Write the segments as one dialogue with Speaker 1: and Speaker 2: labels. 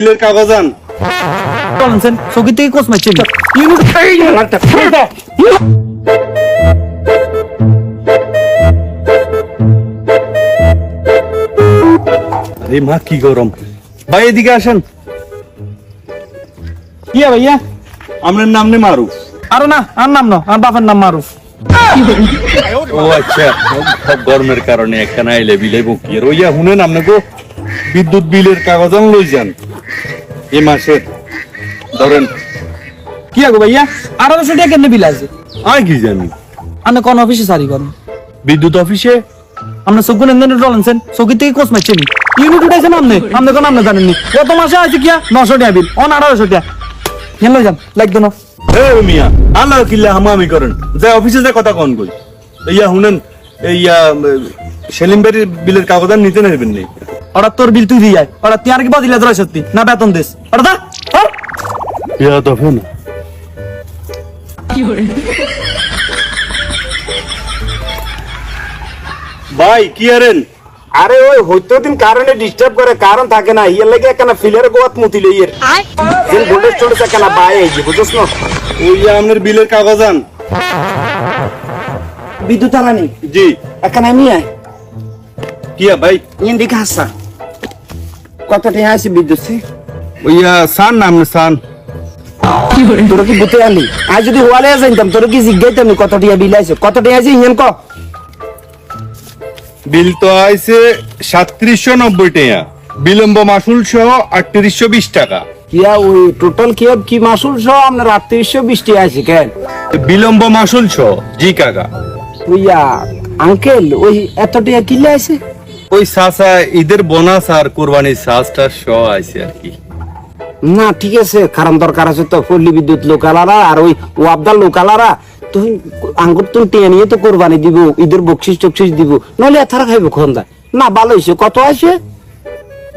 Speaker 1: বিলের কাগজ আন।
Speaker 2: বলেন সকি থেকে কোস মারছেন
Speaker 1: আরে মা কি গরম। ভাই এদিকে আসেন।
Speaker 2: কি ভাইয়া
Speaker 1: আপনার নাম নে মারুফ?
Speaker 2: আরে না আর নাম না আর বাপের নাম মারুফ।
Speaker 1: ও আচ্ছা, সব গরমের কারণে একটা নাইলে বিলে বকি রইয়া শুনেন আপনাকে বিদ্যুৎ বিলের কাগজ আন লই যান এ মাসে ধরেন।
Speaker 2: কি আগো ভাইয়া 1800 টাকা কেন বিল আছে?
Speaker 1: আমি কি জানি।
Speaker 2: আপনি কোন অফিসে সারি করেন?
Speaker 1: বিদ্যুৎ অফিসে।
Speaker 2: আপনি সগুন এন্ডেন ডলেনছেন সকি থেকে কোস মারছেন ইউনিট উঠাইছেন আপনি কোন আপনি জানেননি কত মাসে আছে কি 900 টাকা বিল অন 1800 টাকা কেন লই যান লাইক দনো।
Speaker 1: এ মিয়া আল্লাহ কিল্লা হামামি করেন যে অফিসে যে কথা কোন কই ইয়া শুনেন ইয়া সেলিম ভাইয়ের বিলের কাগজ আন নিতে নেবেন নি।
Speaker 2: ওরা তোর বিল তুই দিয়ে ওরা তুই আর কি বদিলা ধরে সত্যি না বেতন দেস ওরা দা
Speaker 1: ইয়া তখন ভাই কি আরেন?
Speaker 3: আরে ওই হইতো দিন কারণে ডিস্টার্ব করে কারণ থাকে না ইয়ের লাগে একখানা ফিলের গোয়াত মুতিল ইয়ের দিন ভোল্টেজ চড়েছে একখানা বাই এই যে বুঝছ না
Speaker 1: ওই আপনার বিলের কাগজ আন।
Speaker 3: বিদ্যুৎ আলানি
Speaker 1: জি
Speaker 3: একখানা আমি আয়
Speaker 1: কিয়া ভাই
Speaker 3: ইন দিকে হাসা কত টাকা আছে বিদ্যুৎ সে
Speaker 1: ওইয়া সান নাম সান
Speaker 3: তোর কি বুতে আলি আজ যদি ওয়ালে যাইতাম তোর কি জিজ্ঞাইতাম কত টাকা বিল আছে কত টাকা আছে ইয়েন ক
Speaker 1: বিল তো আইছে 3790 টাকা, বিলম্ব মাসুল সহ 3820 টাকা।
Speaker 3: কিয়া ওই টোটাল কি মাসুল সহ আপনার 3820 টাকা আছে কেন
Speaker 1: বিলম্ব মাসুল সহ জি কাকা।
Speaker 3: ওইয়া আঙ্কেল ওই এত টাকা কিলে আছে
Speaker 1: ওই সাসা ঈদের বোনাস আর কুরবানির সাজটা সহ আইছে আর কি।
Speaker 3: না ঠিক আছে কারণ দরকার আছে তো পল্লী বিদ্যুৎ লোকালারা আর ওই ওয়াবদার লোকালারা তুই আঙ্গুর তুই টেনে নিয়ে তো কোরবানি দিব ঈদের বকশিস টকশিস দিব নইলে এথারা খাইব কোন দা না ভালো হয়েছে কত আছে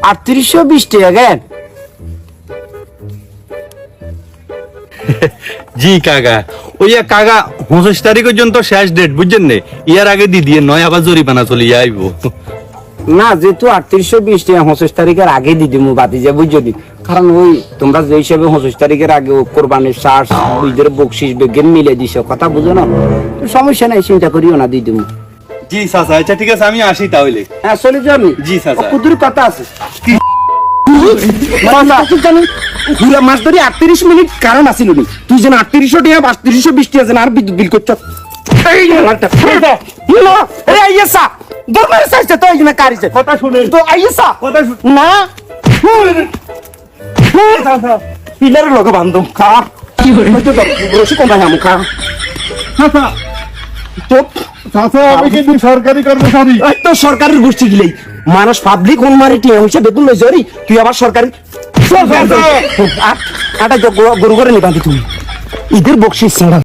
Speaker 3: 3820 টাকা কেন
Speaker 1: জি কাকা ওইয়া কাকা 29 তারিখ পর্যন্ত শেষ ডেট বুঝছেন নে, ইয়ার আগে দি দিয়ে নয় আবার জরিমানা চলে আইব।
Speaker 3: না যেহেতু 3820 টাকা 25 তারিখের আগে দি দিমু বাতি যাবো যদি কারণ ওই তোমরা যে হিসাবে 25 তারিখের আগে কোরবানির শ্বাস ঈদের বকশিস বেগেন মিলে দিছো কথা বুঝো না তো সমস্যা নাই চিন্তা করিও না দি দিমু
Speaker 1: জি সাসা আচ্ছা ঠিক আছে আমি আসি তাহলে।
Speaker 3: হ্যাঁ চলে যাবি
Speaker 1: জি চাচা।
Speaker 3: কুদুর কথা আছে পুরা মাস ধরে 38 মিনিট কারণ আসিল নি তুই যেন 3800 টাকা 3820 টাকা যেন আর বিদ্যুৎ বিল করছ এই লালটা হ্যালো এই আইসা দরবার সাইছে তো এইনা কারিছে
Speaker 1: কথা শুনে
Speaker 3: তো আইসা
Speaker 1: কথা
Speaker 3: না পিলার লগে বান্ধব খা কি হইছে তো রসি কোন ভাই আমু খা
Speaker 1: সাসা
Speaker 3: চুপ
Speaker 1: সাসা আমি কিন্তু সরকারি কর্মচারী।
Speaker 3: এই তো সরকারের গোষ্ঠী গিলাই মানুষ পাবলিক কোন মারি টিয়া হইছে বেতন লই জরি তুই আবার সরকারি আটা গরু করে নিবাদি তুমি ঈদের বকশিস ছাড়া